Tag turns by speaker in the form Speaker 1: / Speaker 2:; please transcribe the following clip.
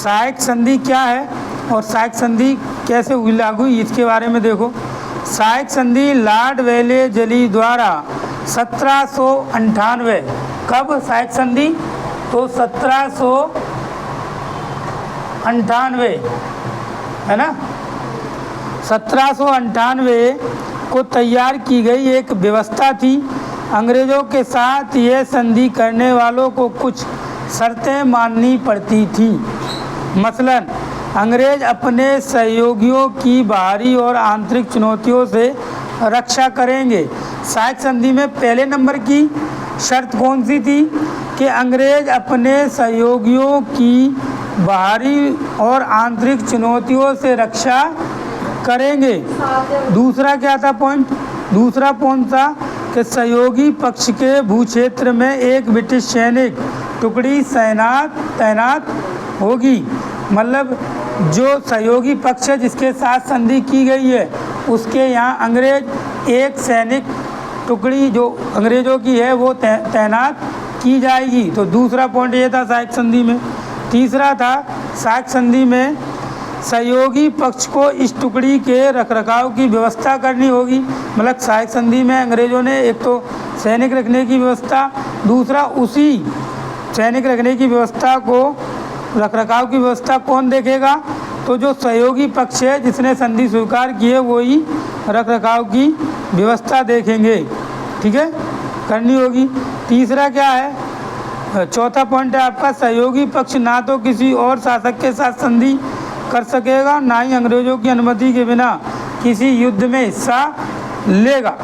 Speaker 1: सहायक संधि क्या है और सहायक संधि कैसे हुई लागू हुई, इसके बारे में देखो। सहायक संधि लॉर्ड वेलेजली द्वारा 1798, कब सहायक संधि, तो 1798 है ना, 1798 को तैयार की गई एक व्यवस्था थी। अंग्रेज़ों के साथ ये संधि करने वालों को कुछ शर्तें माननी पड़ती थी। मसलन अंग्रेज अपने सहयोगियों की बाहरी और आंतरिक चुनौतियों से रक्षा करेंगे। सहायक संधि में पहले नंबर की शर्त कौन सी थी कि अंग्रेज अपने सहयोगियों की बाहरी और आंतरिक चुनौतियों से रक्षा करेंगे। दूसरा क्या था पॉइंट, दूसरा पॉइंट था कि सहयोगी पक्ष के भूक्षेत्र में एक ब्रिटिश सैनिक टुकड़ी तैनात होगी। मतलब जो सहयोगी पक्ष है जिसके साथ संधि की गई है उसके यहाँ अंग्रेज एक सैनिक टुकड़ी जो अंग्रेज़ों की है वो तैनात की जाएगी। तो दूसरा पॉइंट ये था सहायक संधि में। तीसरा था सहायक संधि में सहयोगी पक्ष को इस टुकड़ी के रखरखाव की व्यवस्था करनी होगी। मतलब सहायक संधि में अंग्रेज़ों ने एक तो सैनिक रखने की व्यवस्था, दूसरा उसी सैनिक रखने की व्यवस्था को रखरखाव की व्यवस्था कौन देखेगा, तो जो सहयोगी पक्ष है जिसने संधि स्वीकार की है वो ही रखरखाव की व्यवस्था देखेंगे। ठीक है, करनी होगी। तीसरा क्या है, चौथा पॉइंट है आपका, सहयोगी पक्ष ना तो किसी और शासक के साथ संधि कर सकेगा, ना ही अंग्रेज़ों की अनुमति के बिना किसी युद्ध में हिस्सा लेगा।